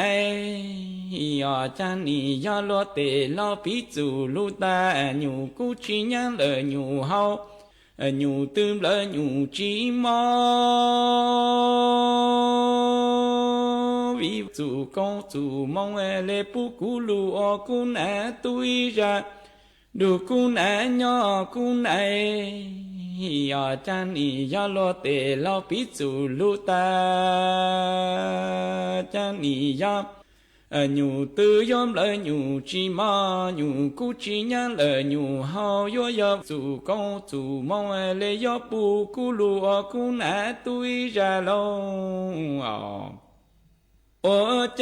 ยอจันนี่ยอลอเตลอปิจูลูตาญูกูชิญังเลญูเฮาญูตืมเลญูจีมอวิจูกงจูมองเลปุกูลูอกุนตุยจาดูกุนยอกุนยอจันนี่ยอลอเตลอปิจูลูตาจันนี่ยอญูตือยอมเลญูจีมาญูกูจีญังเลญูเฮายอยอจูกงจูมองเลยอปูกูลูอกุนตุยจาลงโอเจ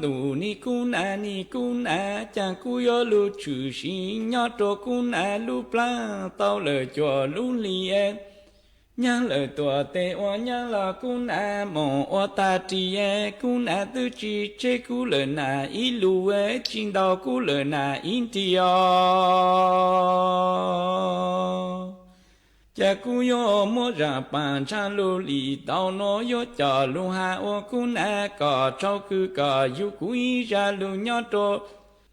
ดูนี่กูนาจังกูยอลูชูชิญอตัวกูนาลูปลาเต้าเลยจัวลูลียังเลยตัวเตวยังละกูนามองอตาตีกูนาตุจีเจกูเลยนาอีลูจิงดาวกูเลยนาอินเดียจะกูยอมัวราปังชาลูลีตาวโนยอจอลุหาโอกูนาก็เจ้าคือก็ยุกุยจาลุญอโต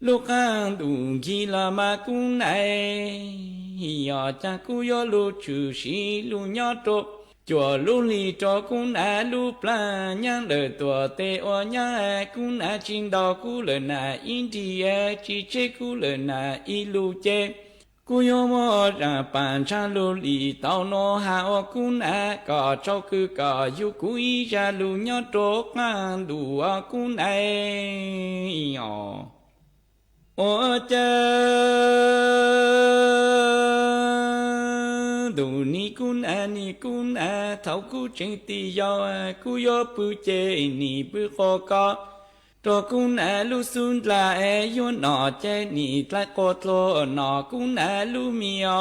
ลูกข้างดูกีลามากูนยอจักกูยอลูชูชีลุญอโตจัวลุลีจอกูนาลูปลายังเลตัวเตอยังกูนาจิงดอกูเลนาอินเดียจีเจกูเลนาอีลูเจกูยอมราปังชาลูลีตาวโนหาอกูนาก็เจ้าคือก็ยุกุยจาลุญอโตกันดูกูนโอเจดูนี่กูนาเท่ากูเจงตียอกูยอปูเจนี่ปูขอกอตัวกูนาลูสุนลายนนอเจนี่ตะโกโตนอกูนาลูมีอ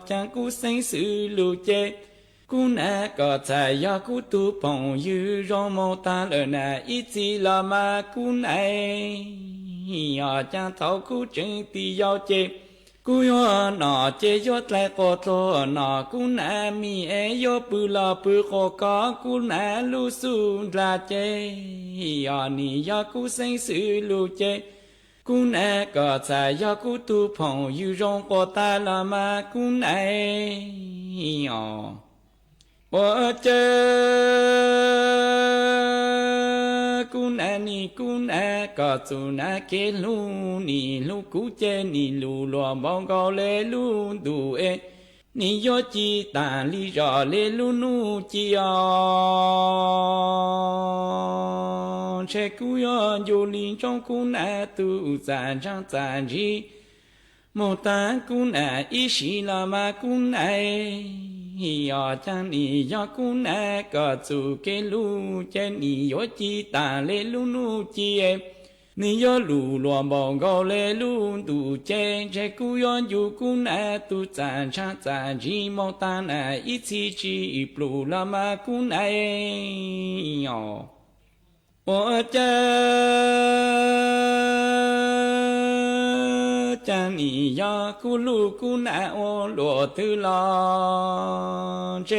จังกูเซ็งสือลูเจกูนาก็ใจยากูตูปองยืรอมตาเลนาอิจิลามากูนยอจังเท่ากูเจงตียอเจ กูยอหนอเจยอดแลกอโตหนอกูนามีเอยอปือลาปือขอกอกูนาลูสูลาเจยอนี่ยอกูเซ็งสือลูเจกูนาก็จะยอกูตูพงอยู่รงกอตาลามากูนาอ๋อว่าเจกูนานี่กูนาก็จูนาเกลูนี่ลูกูเจนี่ลูลวงบองกอเลลูดูเอนี่ยอจีตาลีรอเลลูนูจียอนเชกูยอนอยู่ลิงจงกูนาตูจานจังจานจีโมตากูนาอิชิลามากูนายอจันนี่ยอกูนาก็จูเกลูเจนี่ยอจีตาเลลูนูจีเอนี่ยอลูลวงบองกอเลลูตูเจเจกูยอนอยู่กูนาตูจานชาจานจีโมตานาอิชิจีปลูลามากูนายอว่าเจจันนี่ยากูลูกูนาโอหลัวตือลาเจ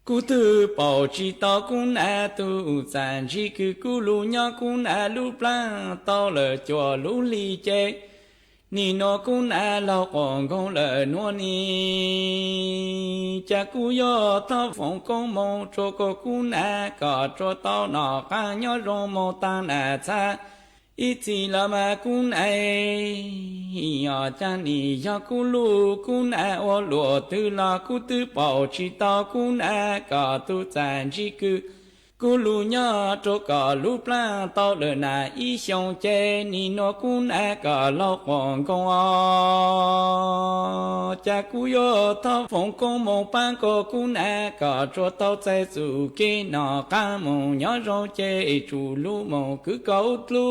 กูตือเป่าจีตอกูนาตูจานจีคือกูลูญากูนาลูปลาตอเลจัวลูลีเจนี่นอกูนาลอกองกงเลนัวนี่จากกูยอท้าฟงกงมงโจกกูนาก็โจตอนอกันยอรงมตานาชาอิจิลามากูนายอจันนี่ยากูลูกูนาโอหลัวตือลากูตือเป่าจีตอกูนาก็ตูจานจีคือกูลูญาโจกลูปลาตอเลนาอีชงเจนี่นอกูนาก็ลอกองกงจากกูยอท้าฟงกงมงปังก็กูนาก็โจตอใจสุเกนอกามงยอโรเจจูลูมงคือเกาตลู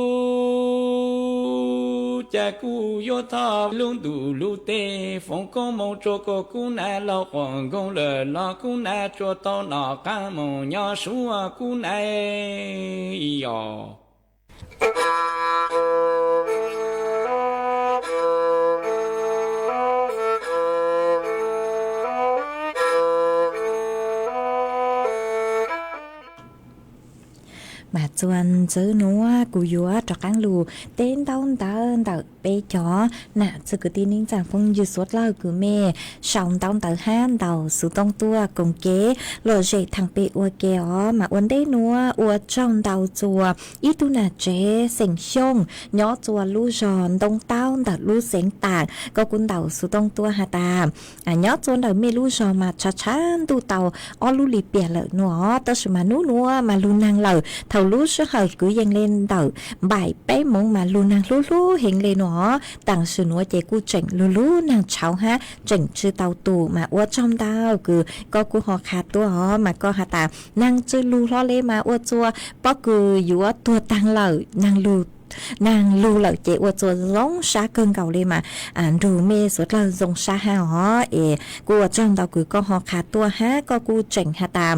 จากกูยอท้าลุงดูลูเตฟงกงมงโจกกูนาลอกองกงเลลอกูนาโจตอนอกามงยอชัวกูนายอmà chuan chữ núa cú yúa cho căng lù tên tao tao bê chó nè sự cứ tin ninh chẳng phong như suốt lâu cứ mê xong tao han tao sự tông tua cùng kế lò dễ thằng bê ua kéo mà uốn đế núa ua trong tao chùa ít tu nà chế sành xông nhỏ chùa lu giòn tông tao lu sành tạc có cuốn tao sự tông tua hà ta nhỏ chuan tao mê lu giòn mà cha chán tu tao o lu lì bè lợi núa tao sự mà núa mà lu năng lợi thầu lú số hơi cứ dâng lên tàu bài bé mong mà lu năng lú hiện lên nó tặng sự nó chạy cu chỉnh lú nàng cháu ha chỉnh chư tàu tù mà ua trong tàu cứ có cu họ khát tua họ mà có hà ta năng chư lu lo lên mà ua chua bó cứ dúa tua tăng lợi nàng lưu lợi chế ua chua giống xa cơn cầu lên mà rù mê suốt là giống xa ha họ của trong tàu cứ có họ khát tua ha có cu chỉnh hà ta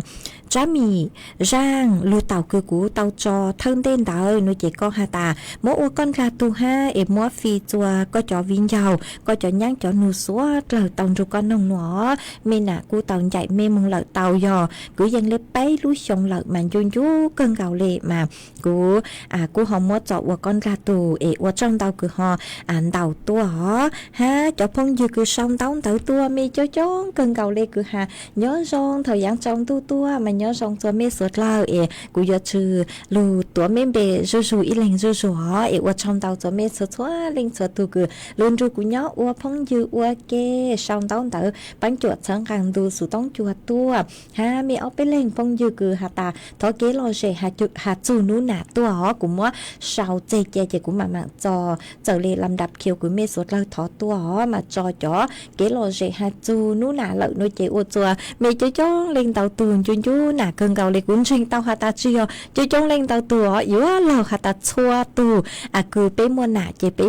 giá mì rang lưu tàu cứ cú tàu cho thân tên tàu nuôi chỉ có hà ta mỗi ô con gà tu ha mỗi phi chùa có cho viên dầu có cho nhang cho nụ súa lời tàu rồi con nông nhỏ mê nà cú tàu chạy mê mong lợi tàu giò cứ dần lên bấy lúa xong lợi mà chun chú cơn gạo lệ mà cú họ mua cho ô con gà tu ô trong tàu cứ họ tàu tua họ ha cho phong dư cứ xong tàu tua mê cho chón cơn gạo lệ cứ hà nhớ rong thời gian trong tua mà nhớ rong cho mê sốt lao cú giờ trừ lù tua mê bề rù ít lành rù họ ô trong tàu cho mê sốt xóa linh sốt tu cứ luôn rù cú nhớ ô phong dư ô kê xong tàu bánh chuột sáng càng tu sủ tông chuột tua ha mẹ ốc bên lên phong dư cứ hà ta thó kế lo rể hà chù nú nà tua họ cũng mua sao chê cũng mà cho trở lên làm đập khiêu cứ mê sốt lao thó tua họ mà cho chó kế lo rể hà chù nú nà lợi nuôi chế ô chùa mẹ cho lên tàu tuần chú nà cơn gạo lên cuốn trình tàu hà ta chiều cho lên tàu tua yếu lò hà ta chua tu cứ bé mua nà chế bé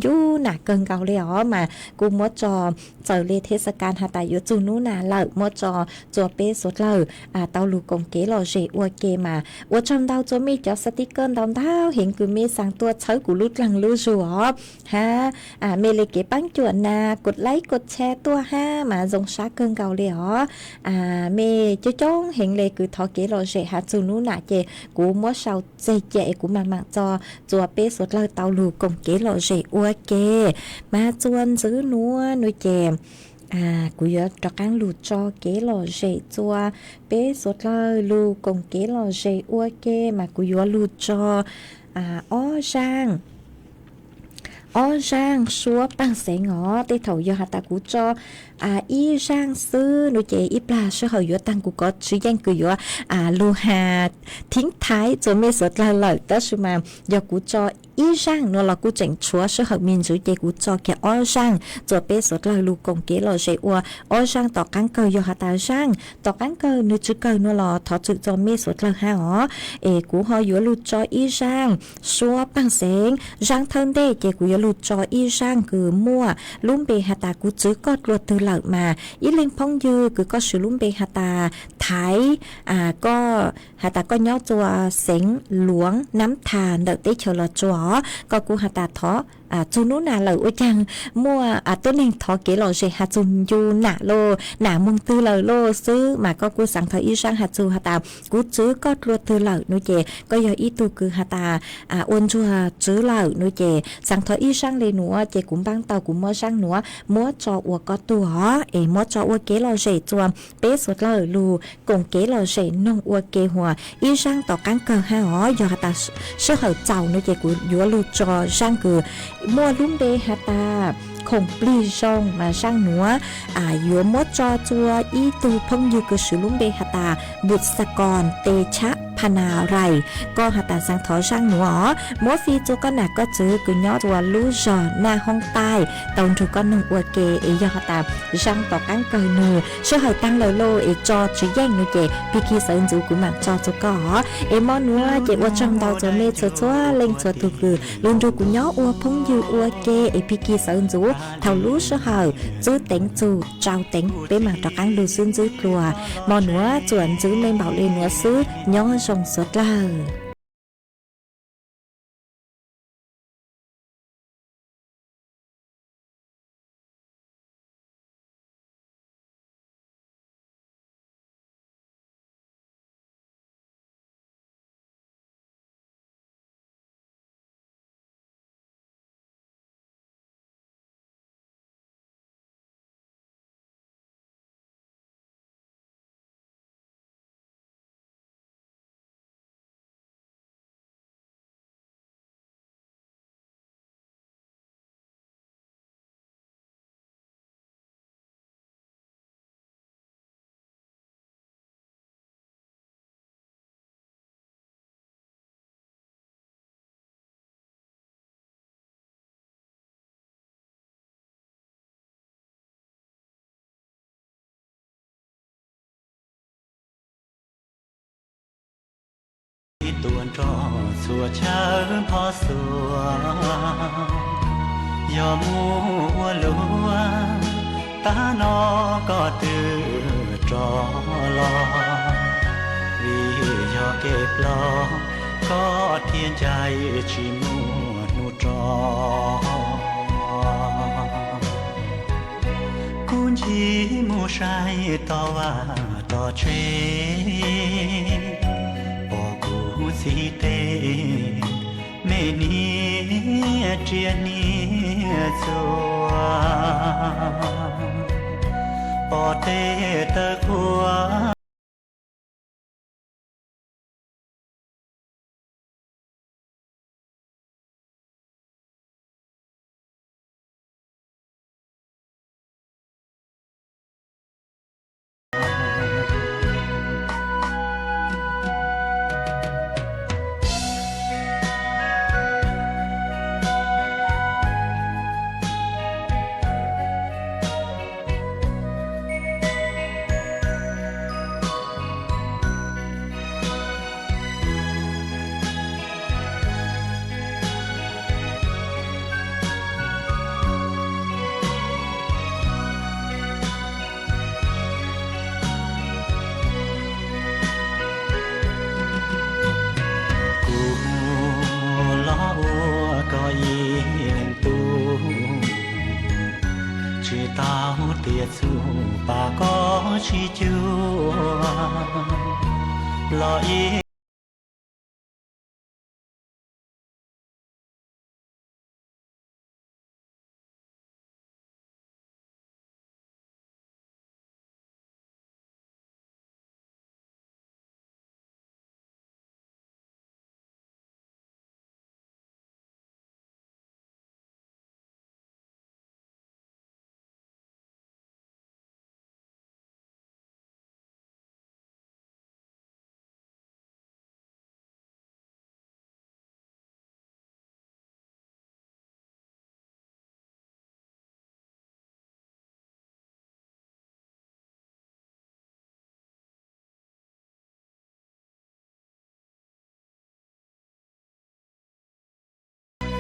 chú nà cơn gạo lên họ mà cũng mua cho trở lên thế sa can hà ta yếu chù nú nà lợi mua cho bé sốt lợi tàu lù công kế lo rể ô kê mà ô trong tàu cho mẹ cho sticker tàu hiện cứ mẹ สั่งตัวเช้ากูรู้ลังรู้ชัวฮะเมเลเกปังจวนนากดไลค์กดแชร์ตัวห้ามาจงชักเกินเก่าเลยเมจะจ้องเห็นเลยคือทอเกโลเจหาจูนู้นน่ะเจกูมัวเชาเจเจกูมามังจอจัวเป้สุดเลยเตาลูกงเกโลเจอัวเกมาจวนซื้อนัวนุยเจกูยอตระกังลูจอเกโลเจจัวเป้สุดเลยลูกงเกโลเจอัวเกมากูยอลูจออ้อช่างชัวปังเสงอ๋อเตเถายอหาตากูจออีช่างซื้อหนูเจอีปลาชื่อเขาอยู่ตังกูก็ชื่อยังกูอยู่ลูหาทิ้งท้ายจนไม่สดละเลยแต่ชื่อมายอกูจออีช่างนัวเรากูเจ๋งชัวชื่อเขามินชื่อเจกูจอแค่อ้อช่างจวเป้สดเลยลูกกงเกลเจอัวอ้อช่างต่อกันเกยอหาตาช่างต่อกันเกยนึกชื่อเกยนัวเราถอดจุดจอไม่สดเลยฮะอ๋อกูหออยู่ลูจออีช่างชัวปังเสงช่างเทิงเด้เจกูอยู่ลูจออีช่างคือมั่วลุ่มเบหาตากูจื้อก็รัวตือเหล่ามาอีเล็งพองยือคือก็ชื่อลุ่มเบหาตาไทยก็หาตาก็ย่อจัวเสงหลวงน้ำทานเดเตเชลจัวก็กูหาตาท้อจูนู้นน่ะเลยอุ้ยจังมั่วต้นเองทอเกลเจหาจุนยูหนาโลหนามุงตือเลยโลซื้อมาก็กูสั่งทออีช่างหาจูหาตากูจื้อก็รัวตือเหล่านุเจก็ยออีตูคือหาตาอ้วนจัวจื้อเหล่านุเจสั่งทออีช่างเลยหนัวเจกุมบังเตากุมมัวช่างหนัวมัวจออัวก็ตัวมัวจออัวเกลเจจวมเป๊ะสุดเลยลูกงเกลเจนงอัวเกหัวอีช่างต่อกันเกอฮะอ๋อยอหาตาเชื่อเขาเจ้านุเจกูยัวลูจอช่างคือมัวลุ่มเบหาตาคงปลีจงมาช่างหนัวยัวมดจอจัวอีตูพงยูกุสุลุ่มเบหาตาบุตรสกรเตชะพนาไรก็หาตาสังทอช่างหนัวมดฟีจูก็หนักก็จื้อกุญยอตัวลู่จอหน้าห้องใต้ตอนถูกก็หนึ่งอวเกยอหาตาช่างต่อกันเกยเนือเชื่อเหยตั้งเลยโลจอจื้อแย่งนุเจพี่คีเสินจูกุมันจอจูก็มอนัวเจ็บว่าจังดาวจะเมชัวเล็งชัวตุกือลุนดูกุญยออวพงยูอวเกพี่คีเสินจูเท่าลู่เชื่อเหยจื้อเต็งจูเจ้าเต็งเป็นหมากต่อกันดูซึ้งจื้อกลัวมอนัวจวนจื้อเมนเบาเลยเนื้อซื้อย่อส่งสดเลยtuôn trò xua chớ phó xua do mua lúa ta nó có từ trò lo vì do kẹp lo có thiên trai chỉ mua nụ trò cũng chỉ mua sai to và to chế si tê mê nia chia nia zoa bỏ tê tơ qua ชีจัวรออี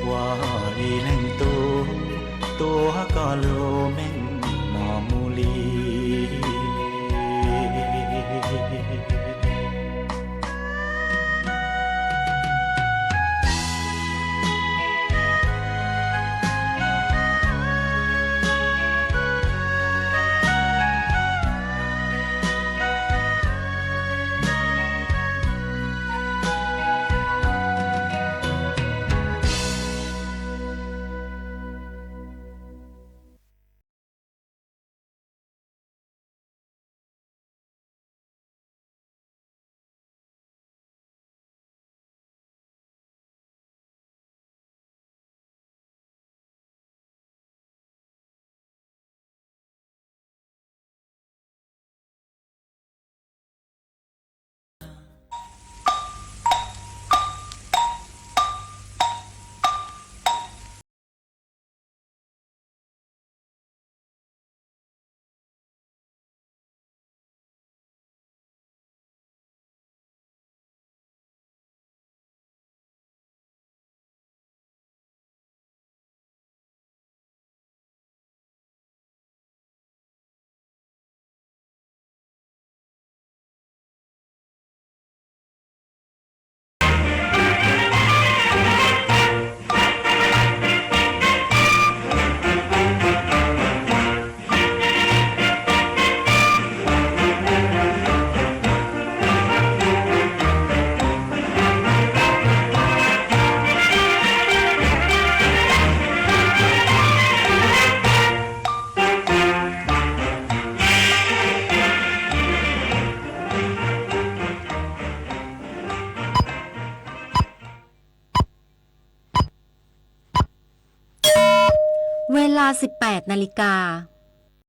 ว่าอีเล่งตัวก็โลเม่งหมอมูลี เวลา 18 นาฬิกา